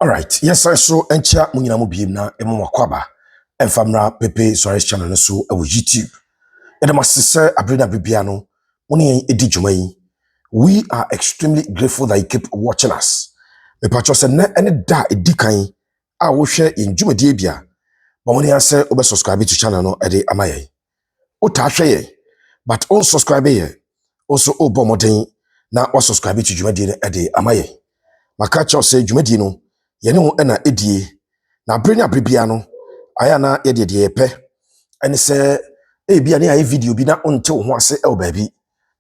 All right. Yes, I saw encha munyina mu biem na emu makwaba. Enfamra pepe Soares channel no so e YouTube. Ede masese abreda bibia no woni edi dwuma yi. We are extremely grateful that you keep watching us. Me patcho se na ene da edi kan a wo hwe in dwumadie bia. Ba woni ase obe subscribe to channel no ede amaye. O ta hwe ye. But on subscribe ye. Also obo moden na o subscribe to dwumadie no ede amaye. Maka cho se dwumadie no yene ho na edie na brenya bibia no aya na ye de yepe ene se bia ne aye video bi na onte ho ase e baabi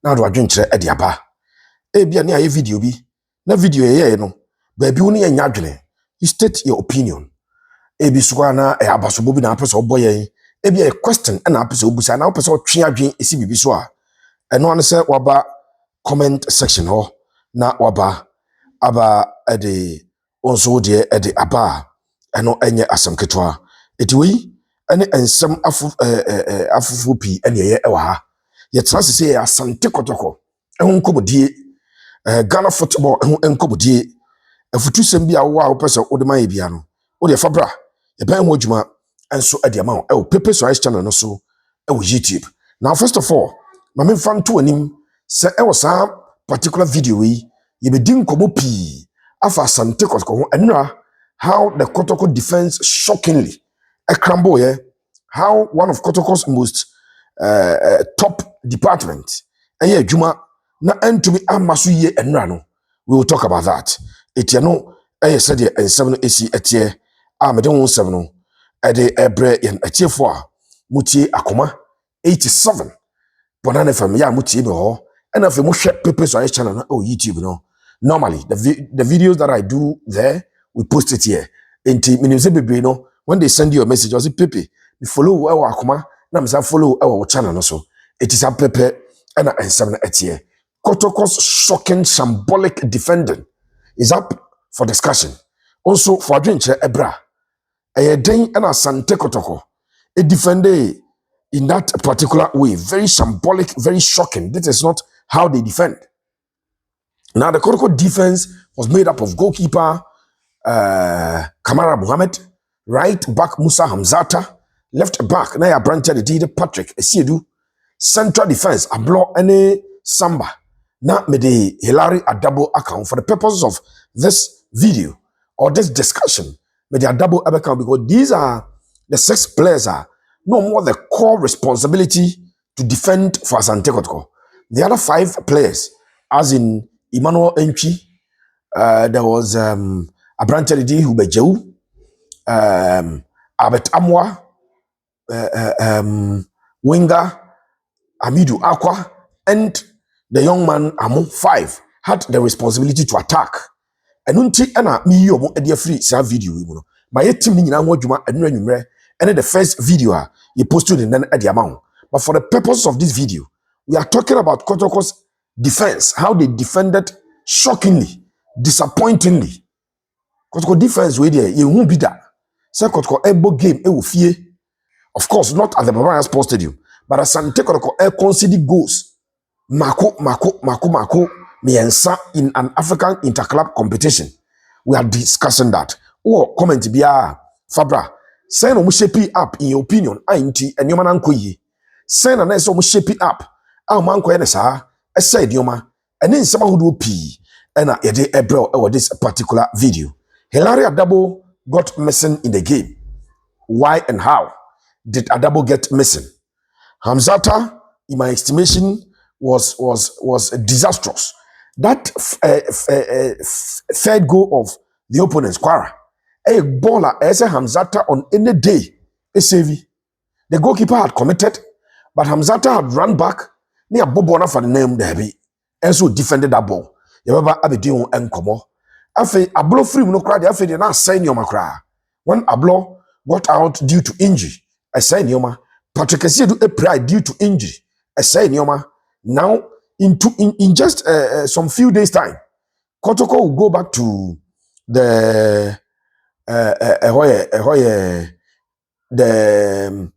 na do adwenkyere e de aba bia ne aye video bi na video ye no baabi wo ne nya adwene you state your opinion bi so na abasobo bi na apese oboye bia a question na apese obusa na apese otwe adwen esi bibi so a eno ane se waba comment section ho na waba aba de onso de ede aba eno enye asem ketwa etiwi ene ensem afufu pi ene ye ewa ha ye trase se ya Asante Kotoko ehun nkobodie Ghana football ehun nkobodie afutu sem bia wo a wo pese wo de man bia no wo de fabra ye ban ho adwuma enso ede ma wo pepe Soares channel no so ewo YouTube. Now first of all mame fan to anim se ewo sa particular video wi ye be din komo pi afa Asante Kotoko enra how the Kotoko'S defense shockingly a crumble yeah, how one of Kotoko'S most top department juma na entumi amasu ye enra no we will talk about that etia no said and 7 AC etie me de 7 no de ebre yen etiefo a mutie akoma 87 bonane fam ya mutie be ho and afi mo hwe pepe Soares channel no YouTube no. Normally, the videos that I do there, we post it here. No, when they send you a message, I say, Pepe, you follow our Akuma, na msa follow our channel also. It is a Pepe and a 7 here. Kotoko'S shocking Shambolic defending is up for discussion. Also, for adventure, Ebra, a day and Asante Kotoko, a defender in that particular way, very shambolic, very shocking. This is not how they defend. Now, the Kotoko'S defense was made up of goalkeeper Camara, right back Musa Hamzatta, left back Naya Branted Patrick Esiedu, central defense Ablo Ene Samba. Now, me de Hilary a double account for the purposes of this video or this discussion. Me de a double account because these are the 6 players are no more the core responsibility to defend for Asante Kotoko. The other 5 players, as in Emmanuel Enchi, there was Abrantedi Hubejew, Albert Amwa, Winger, Amidu Aqua, and the young man among 5 had the responsibility to attack. And unti ana mi yo mo e free sa video we no. My team ni nyina ho adwuma enu anwumre and the first video you posted in then at the amount. But for the purpose of this video, we are talking about Kotoko'S defense, how they defended shockingly, disappointingly. Kotoko'S defense way there, you won't be that. Say Kotoko'S ebo game, will fear. Of course, not at the Bavarian Sports Stadium, but Asante Kotoko'S conceded goals. Mako, miensa in an African interclub competition. We are discussing that. Or comment biya Fabra. Say no shape it up in your opinion. Ain't and your man ankoyi. Say no so shape it up. Our man ko sa. I said yoma. And then someone who do pee. And I did a bro over this particular video. Hilary Adabo got missing in the game. Why and how did Adabo get missing? Hamzatta, in my estimation, was disastrous. That third goal of the opponent's Quara. A baller as a Hamzatta on any day. A save. The goalkeeper had committed, but Hamzatta had run back near Bobona for the name Derby. And so defended that ball. You remember Abedion and Como. Afe Ablo free no cry, afe they not sign your macra. When Ablo got out due to injury, I say Nioma. Patrick Esiedu a pride due to injury. I say Nioma. Now in just some few days time, Kotoko'S will go back to the the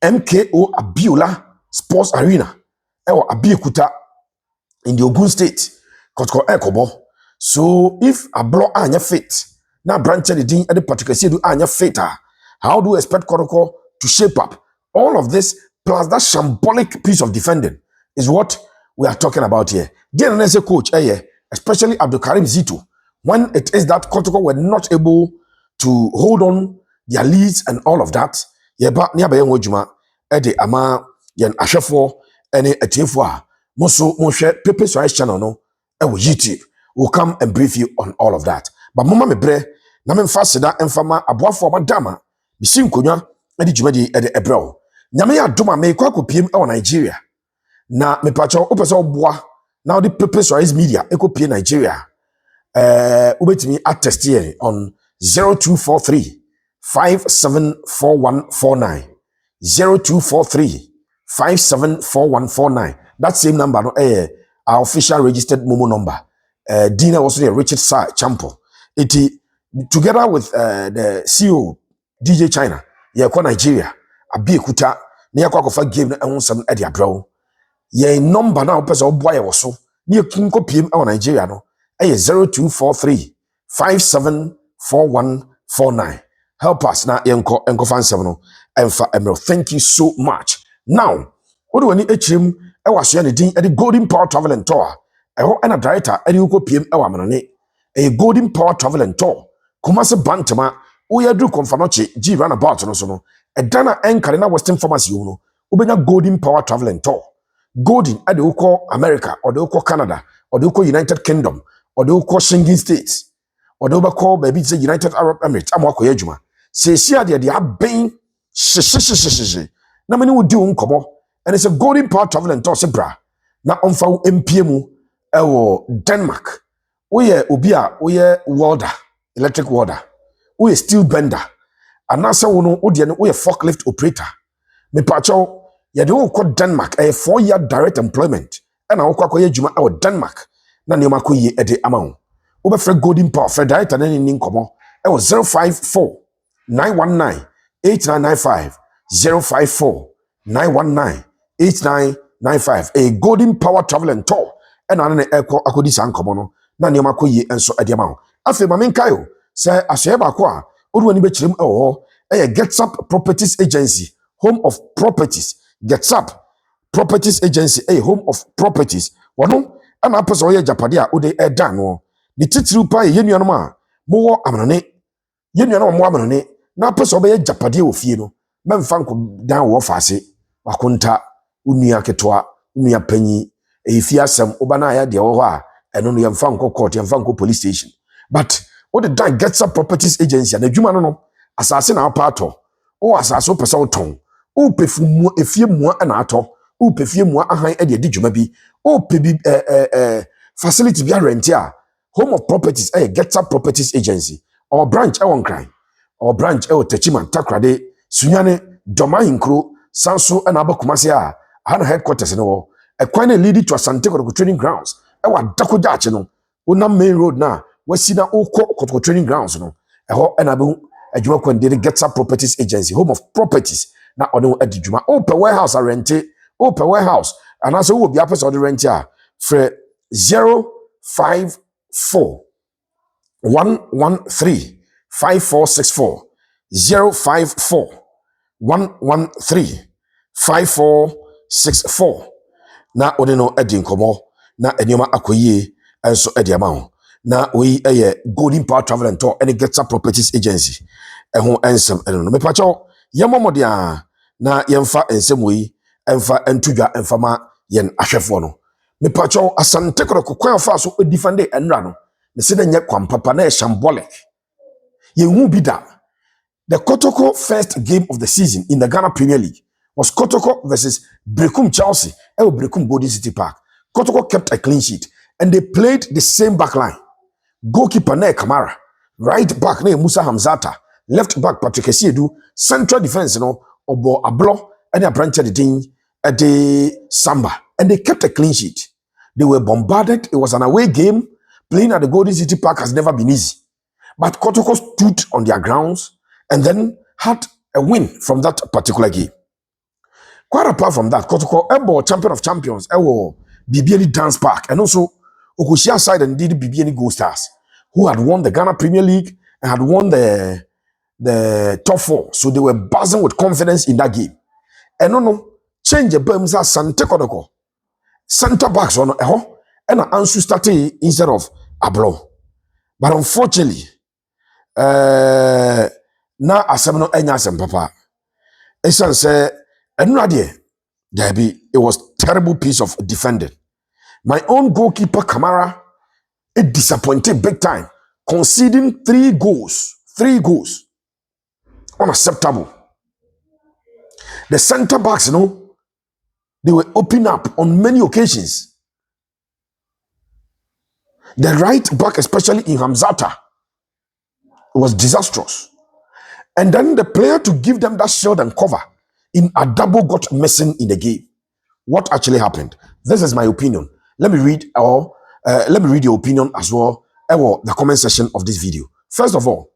MKO Abiola Sports Arena. Ewa Abiekuta in the Ogun State. Kotoko'S ekobo. So if Ablo anya fit, na branch the din at the particular do anya feta. How do you expect Kotoko to shape up? All of this plus that shambolic piece of defending is what we are talking about here. Then as a coach, especially Abdul Karim Zito, when it is that Kotoko were not able to hold on their leads and all of that, but nearby Wojuma, Eddie Ama, Yan Ashafo, any Etiefwa, Moso, Moshe, Pepe's Rice channel, no, YouTube will come and brief you on all of that. But Mama Mebre, Namen Fasida, and Fama, Abwa for Madama, Bisim Kunya, Eddie Jumedi, Eddie Ebro. Nyamea Duma me kwa kupiem ewa Nigeria. Na me pacho upesa obwa. Now the Pepe's Rice Media, eko pie Nigeria. Ubetimi attest here on 0243 574149 0243 574149. That same number no our official registered Momo number. Dina was the Richard Sa Champo. Together with the CEO DJ China, kwa Nigeria, abi kuta na kwa kofa game na ehun e dia bro. Ye number na opesa oboa ye woso. Ni kinko piem e Nigeria no. 0243 574149. Help us na enko fansem no emfa emro. Thank you so much. Now, what do we need echim e waso ne din e the Golden Power Travel and Tour. Eho na director e uko piem e wa manane. A Golden Power Travel and Tour. Kumase bantama oya dru konfanoche G runabout no so no. E dana enkare na Western Pharmacy no. Ubenya Golden Power Travel and Tour. Golden ade uko America or de uko Canada or de uko United Kingdom or de uko Schengen States or de uko baby say United Arab Emirates amwako yejuma. Se sia de aben she na mani wodi unkomo and it's a Golden Power Travel and Tour se bra na onfa MPM ewo Denmark. Oye obia oye welder, electric welder. Oye steel bender. Anasa wono odie no oye forklift operator. Me pacho ye de wo Denmark 4-year direct employment. And na wo kwa juma e Denmark. Na ne makɔ ye ede amount. Wo be frɛ Golden Power frɛ director na ni nkomo e 054 919 8995 054 919 8995. A Golden Power Travel and Tour. And na akodi san nkomo no. Na ne makɔ ye enso ede amount. Afi ma menkayo sɛ asɔe ba ko a odu ani be kyerem Gets Up Properties Agency, home of properties. Gets Up Properties Agency, home of properties. Wano ana apesa oye japade a ode dan no. Ni titiri pa ye nuanom a mo amanane. Ye nuanom mo amanane na apesa obe japade ofie no. Memfa nko dan wo faase. Wakonta unua ketwa, unua panyi, efie asem oba na ya de wo ho a eno no yemfa nko court, yemfa nko police station. But what the dan Gets Up Properties Agency na adwuma no asase na apato. O asase o pesa oton. O pefumu efie mu na ato. O pefie mu ahan e de dwuma bi. O pebi facility bi rent a home of properties Gets Up Properties Agency. Or branch e won kran. Or branch e o Techiman Takrade Sunyane Doma Hinkro Sanso and Abakumase a han headquarters no. E kwan e lead to Asante Kotoko'S training grounds. E wa dakoja no. Una main road na wasina o Kotoko'S training grounds no. E ho na be adwuma kwan de Gets Up Properties Agency, home of properties. Na ono adwuma open warehouse a rente, open warehouse and also will be a person rent here for 054 113 5464 054 113 5464. Na odeno edi nkomo na enyoma akoyie enso edi amount na we Golden Power Travel and Tour and Gets Up Properties Agency ehun ensem eno me pacho yemomodia na yemfa ensem we emfa entudwa emfama yen ahwefo no me pacho Asante Kotoko'S fa so defend enra no me se na nye kwampapa na Shambolic yenhu bida. The Kotoko'S first game of the season in the Ghana Premier League was Kotoko'S versus Brekum Chelsea at Brekum Golden City Park. Kotoko'S kept a clean sheet and they played the same back line. Goalkeeper na Camara, right back na Musa Hamzatta, left back Patrick Esiedu, central defense no Obo Ablo and a branch of the thing at the Samba, and they kept a clean sheet. They were bombarded. It was an away game. Playing at the Golden City Park has never been easy. But Kotoko'S stood on their grounds and then had a win from that particular game. Quite apart from that, Kotoko'S Ebo champion of champions, Ewo Bibiani Dance Park, and also Okushia side and did Bibiani Gold Stars, who had won the Ghana Premier League and had won the top four. So they were buzzing with confidence in that game. And no, change the Burm's Asante Kotoko'S. Center backs on and Ansu started instead of Ablo. But unfortunately, now Asemno Enyasem Papa. Esan say, it was terrible piece of defending. My own goalkeeper Camara, it disappointed big time, conceding 3 goals. 3 goals. Unacceptable. The center backs, they were opening up on many occasions. The right back, especially in Hamzatta, was disastrous. And then the player to give them that shield and cover in a double got missing in the game. What actually happened? This is my opinion. Let me read your opinion as well. The comment section of this video. First of all,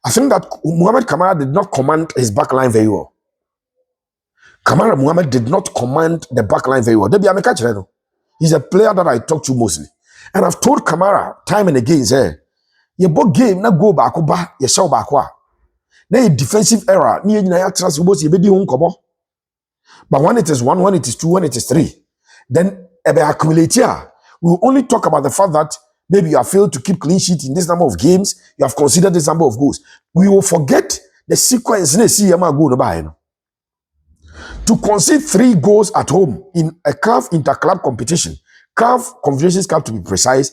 I think that Muhammad Camara did not command his backline very well. Muhammad did not command the backline very well. He's a player that I talk to mostly. And I've told Camara time and again, your book game na go back ba your show back wa. Na a defensive error, but when it is 1, when it is 2, when it is 3, then accumulate here. We will only talk about the fact that maybe you have failed to keep clean sheet in this number of games, you have considered this number of goals. We will forget the sequence. To concede 3 goals at home in a CAF interclub competition, CAF Confederations Cup to be precise,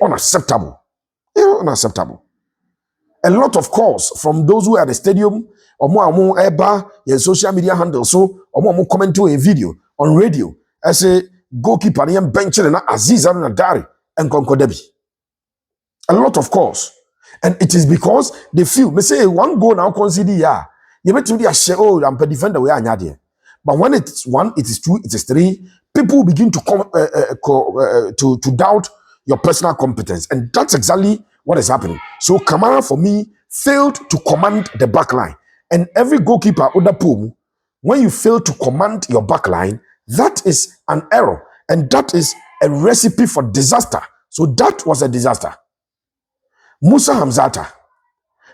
unacceptable. Unacceptable. A lot of calls from those who are at the stadium, or more your social media handles, so or more comment to a video on radio. I say goalkeeper and benching and Aziz and Nadari and Konkodebi. A lot of calls. And it is because they feel, me say 1 goal now consider you bet me a share I'm a defender we are there. But when it's 1, it is 2, it is 3, people begin to come to doubt your personal competence. And that's exactly what is happening. So Camara, for me, failed to command the back line. And every goalkeeper, when you fail to command your back line, that is an error. And that is a recipe for disaster. So that was a disaster. Musa Hamzatta.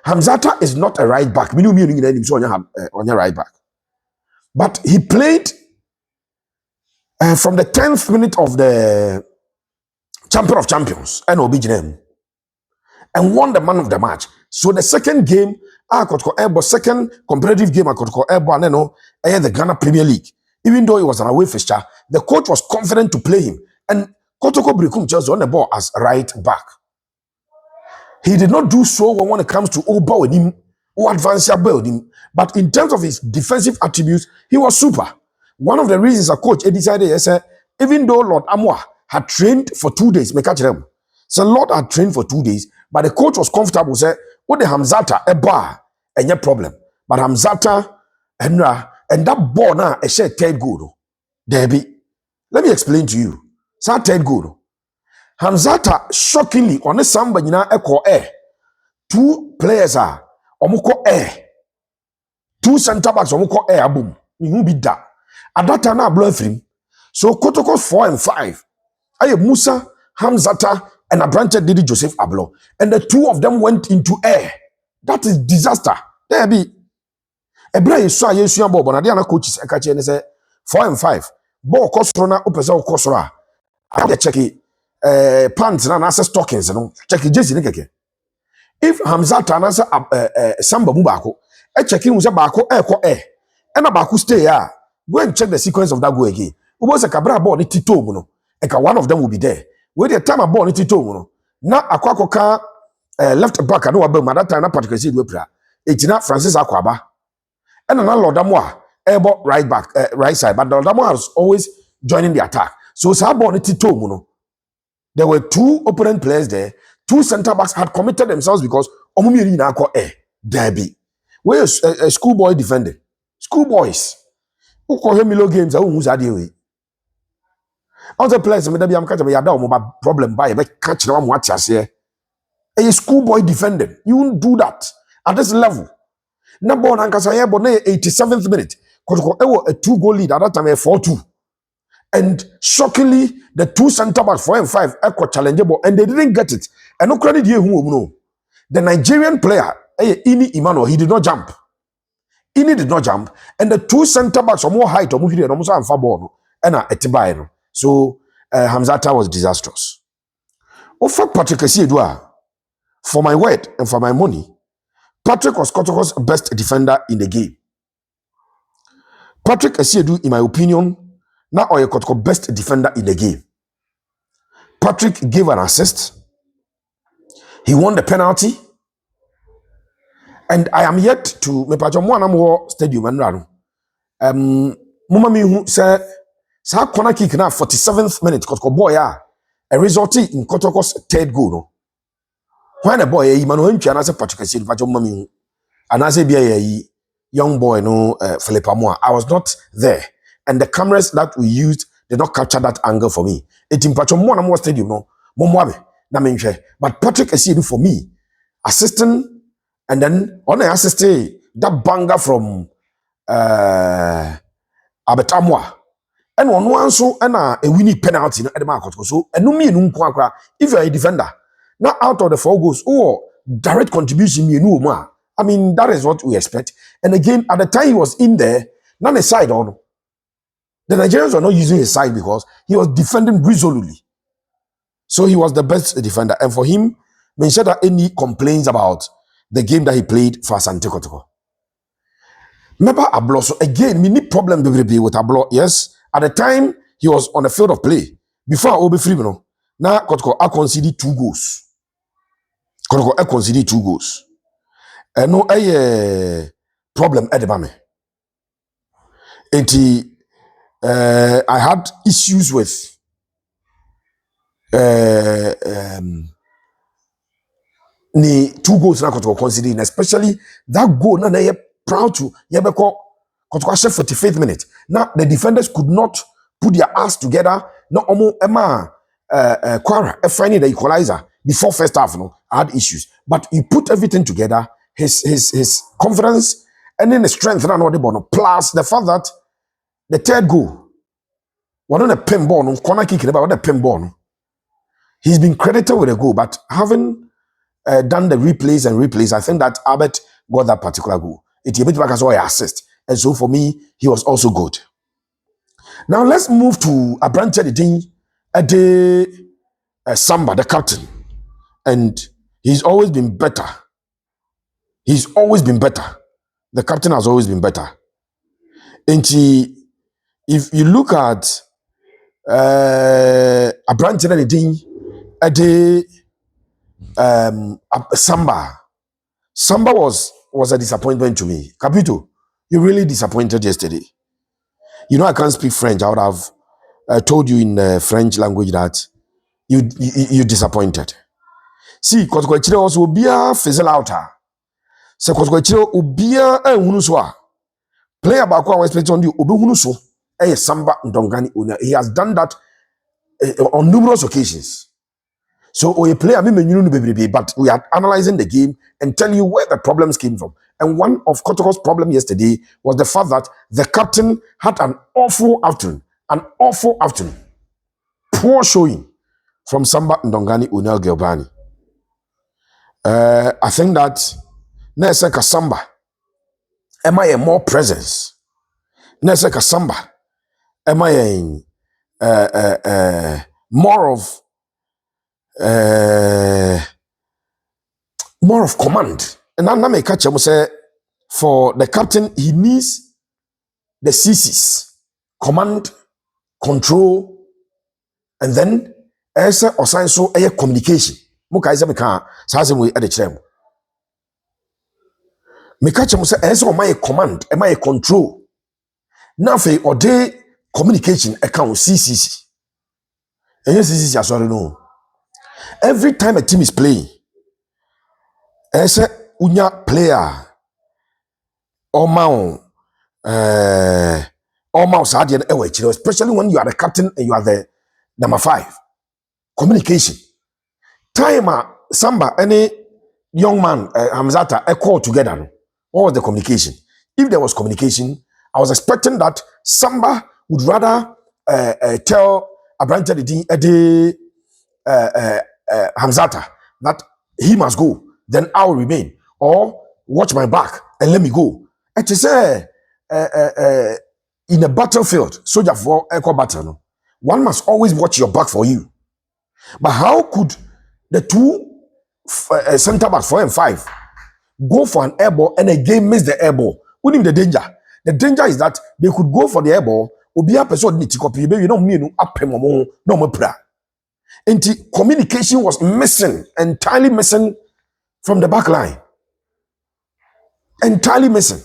Hamzatta is not a right back. On your right back. But he played from the 10th minute of the Champion of Champions, and won the man of the match. So the second game, second competitive game, the Ghana Premier League. Even though it was an away fixture, the coach was confident to play him. And Kotoko'S just on the ball as right back. He did not do so when it comes to Oba with him, or advance build him. But in terms of his defensive attributes, he was super. One of the reasons a coach decided, even though Lord Amwa had trained for 2 days, so Lord had trained for 2 days, but the coach was comfortable, said, what the Hamzatta, a bar, and no problem. But Hamzatta, and that ball now, a share 10 goal. Debbie, let me explain to you. So 10 goal. Hamzatta, shockingly, on the Samba, echo air. 2 players are, omuko air. 2 center backs, omuko air, boom. You be that. At that time, I blow him. So Kotoko'S 4 and 5. I have Musa, Hamzatta, and a branch Didi Joseph Ablo. And the 2 of them went into air. That is disaster. There be. Ebra is so yesu ambo but na coaches eka che ne say 4 and 5. Ball kosoro na opesa kosoro a. I check pants na access stockings no. Check jersey ne keke. If Hamzatta na say Samba mu baako, e check him say baako e air. E na baako stay ya. Go and check the sequence of that goal again. Ubo say kabra ball ni tito mu no. Eka one of them will be there. Where the time a ball ni tito mu no. Na akwakoka left back no wabem at that time na Patrick Esi Dwepra. Etina Francis Akwaba. And another Lord Damoa, elbow right back, right side. But Lord Damoa was always joining the attack. So there were 2 opponent players there. 2 center backs had committed themselves because Omumiri na ko derby. Where is a schoolboy defending? Schoolboys. Who call him Milo games? Who's that way? Other players, maybe I'm catching a problem by catch them what you say. A schoolboy defending. You won't do that at this level. Number 87th minute. Kotoko'S a 2-goal lead at that time, a 4-2. And shockingly, the 2 center backs 4 and 5 challengeable, and they didn't get it. And no credit here who know. The Nigerian player, Ini Emmanuel, he did not jump. Ini did not jump, and the two center backs are more height or moving almost and far ball, and a so Hamzatta was disastrous. Offer Patrick Esiedua, for my word and for my money, Patrick was Kotoko'S best defender in the game. Patrick Esiedu, in my opinion, now or Kotoko'S best defender in the game. Patrick gave an assist. He won the penalty. And I am yet to me pacho mo anam stadium anra no. Mama mi hu say sa corner kick na 47th minute Kotoko'S boy a resulted in Kotoko'S third goal no. When the boy e man ntwa na say Patrick Esiedu pacho mama mi hu. And as a young boy no Philip Amoa, I was not there. And the cameras that we used did not capture that angle for me. It in pacho mo anam stadium no. Mo na me nhwe. But Patrick Esiedu for me assisting. And then on the assist that banger from Abetamwa. And one so and a winning penalty at the market. So and no me if you're a defender, now out of the 4 goals, direct contribution me no. I mean, that is what we expect. And again, at the time he was in there, not a side on. The Nigerians were not using his side because he was defending resolutely. So he was the best defender. And for him, mention that any complaints about the game that he played for Asante Kotoko'S. Remember Ablo, so again, we need problem with Ablo. Yes, at the time he was on the field of play. Before Obi free, now Kotoko'S I conceded 2 goals. Kotoko'S I conceded 2 goals. And no problem at the moment. And I had issues with ni 2 goals na Kotoko'S considering, especially that goal na they proud to yebeko Kotoko'S 45th minute. Now the defenders could not put their ass together. No omo Emma Quara finding the equalizer before first half. No, I had issues, but he put everything together. His confidence and then the strength and all the ball. Plus the fact that the third goal, one on the pin ball, no corner kick about the pin ball. No. He's been credited with a goal, but having done the replays, I think that Albert got that particular goal. It a bit back as well assist. And so for me, he was also good. Now let's move to Asante Samba, the captain. And he's always been better. He's always been better. The captain has always been better. And if you look at Asante Samba was a disappointment to me. Capito, you really disappointed yesterday. You know I can't speak French. I would have told you in French language that you disappointed. See, Kotoko'S also be a fizzle outer. So Kotoko'S ubia hunuswa. Player back I was expecting on you obi hunuso. Samba Ndongani owner. He has done that on numerous occasions. So a player, but we are analyzing the game and telling you where the problems came from. And one of Kotoko'S' problems yesterday was the fact that the captain had an awful afternoon. Poor showing from Samba Ndongani Unel Gelbani. I think that Neseka Samba, am I more presence? Neseka Samba, am I more of command? And I may catch him say for the captain, he needs the CCs, command, control, and then as or sign so a communication. Muka is a meka says we at the chair. Me catch him say as or my command, am I control? Now for or day communication account CCC. And yes, CCC as well no. Every time a team is playing, as a unya player or mount especially when you are the captain and you are the number 5. Communication. Time Samba, any young man, Hamzatta, a call together. What was the communication? If there was communication, I was expecting that Samba would rather tell Asante Hamzatta that he must go then I will remain. Or watch my back and let me go. It is in a battlefield, soldier for echo battle. No? One must always watch your back for you. But how could the two center backs 4 and 5 go for an air ball and again miss the air ball? What is the danger? The danger is that they could go for the air ball. Obi a person need to copy. You don't mean no more prayer. And communication was missing, entirely missing from the back line. Entirely missing.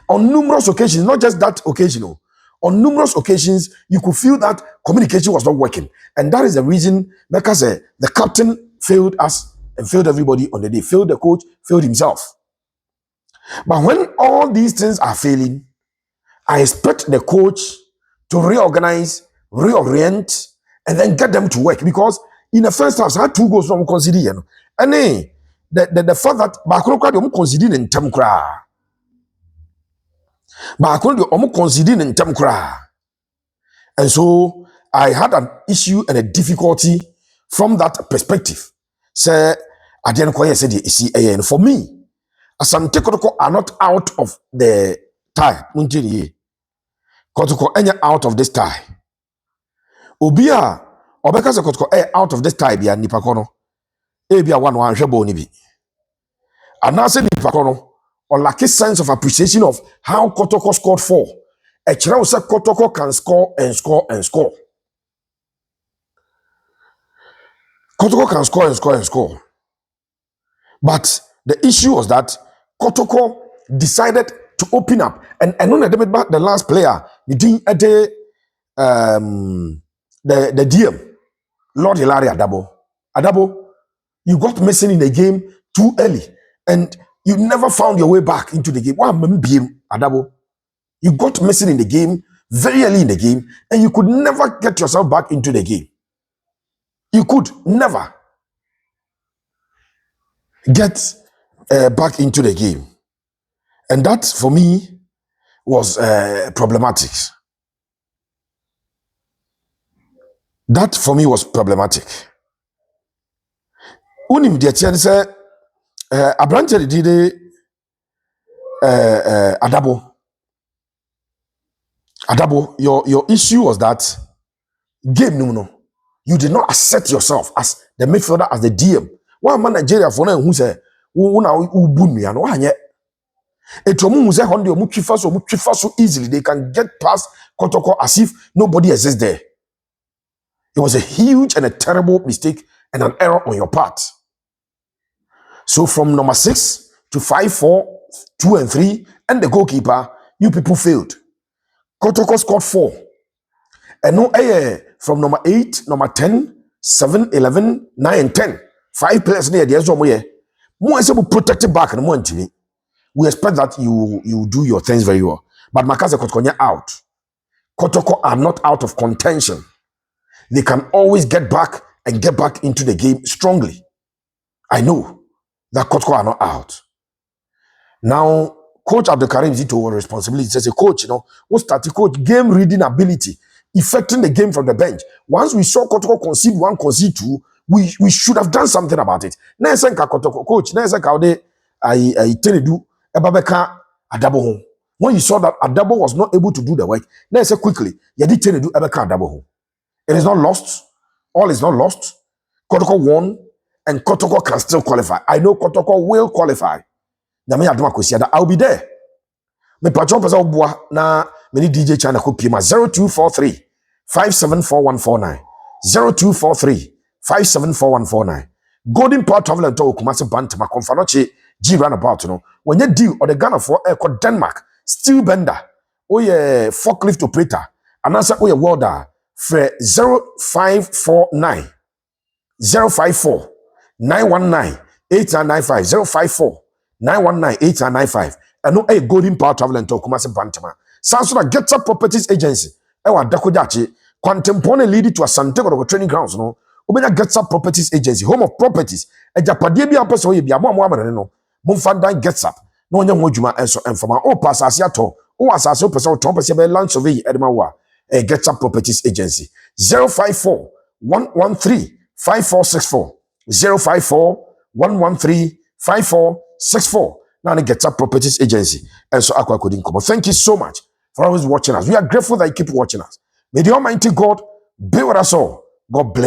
On numerous occasions, not just that occasional. On numerous occasions, you could feel that communication was not working. And that is the reason, because the captain failed us and failed everybody on the day. Failed the coach, failed himself. But when all these things are failing, I expect the coach to reorganize, reorient, and then get them to work. Because in the first half, I had 2 goals from considering. And the fact that Bakuno considering in Temkra. Bakuno considering in Temkra. And so I had an issue and a difficulty from that perspective. Say, I didn't quite say the see, and for me, Asante Kotoko are not out of the tie. Kotoko any out of this tie. Obia, Obeka se Kotoko out of this tie bia nipa kono. Ebia one shebo ni bi. And now say nipa kono or lack a sense of appreciation of how Kotoko scored 4. A chira say Kotoko can score and score and score. Kotoko can score and score and score. But the issue was that Kotoko decided to open up. And on the last player, the DM, Lord Hilary Adabo. Adabo, you got missing in the game too early. And you never found your way back into the game. Adabo, you got missing in the game very early in the game. And you could never get yourself back into the game. You could never get back into the game. And that, for me, was problematic. That, for me, was problematic. Unim dietian say, Abrante did Adabo. Adabo, your issue was that game no. You did not accept yourself as the midfielder, as the DM. One man Nigeria for now who say, who boom me and one yet. Etomu say Honda muchifa so easily they can get past Kotoko as if nobody exists there. It was a huge and a terrible mistake and an error on your part. So from number 6 to 5, 4, 2 and 3, and the goalkeeper, you people failed. Kotoko scored 4. And no from number 8, number 10, 7, 11, 9, and 10. 5 players there, there's no more. More is able to protect it back and more TV. We expect that you do your things very well. But Makaze Kotoko out. Kotoko are not out of contention. They can always get back and get back into the game strongly. I know that Kotoko are not out. Now, Coach Abdelkarim Zito responsibility says a coach, what started coach game reading ability, affecting the game from the bench. Once we saw Kotoko concede 1, concede 2, we should have done something about it. Now, Kotoko coach, now I tell you, Ebabeka Adabo. When you saw that Adabo was not able to do the work, now quickly, you did tell you Ebabeka Adabo. It is not lost. All is not lost. Kotoko won, and Kotoko can still qualify. I know Kotoko will qualify. I'll be there. Me patron pesa obua na many DJ channel ko pima 0243 574149 0243 574149. Golden Power Travel and Tour Kumasi Bantama Confanoche G runabout no. When you deal or the Ghana for Air Denmark steel bender or ye forklift operator and answer or ye welder for 0549 054 919 8995 054 919 8995. And no a Golden Power Travel and Tour Kumasi Bantama. Sansona gets up properties agency. Ewa Dakojachi, contemporary lead to Asante Kotoko'S training grounds no. Obenya gets up properties agency, home of properties. E japade bi apeso ye bi amo no. Mumfandan gets up. No nya modwuma enso enfama. O pass asiato. O asase o pese o ton pese be land survey edema wa. E gets up properties agency. 054 113 5464 054 1135464. Now the Get Up Properties Agency. And so Aqua Coding Kobo. Thank you so much for always watching us. We are grateful that you keep watching us. May the Almighty God be with us all. God bless.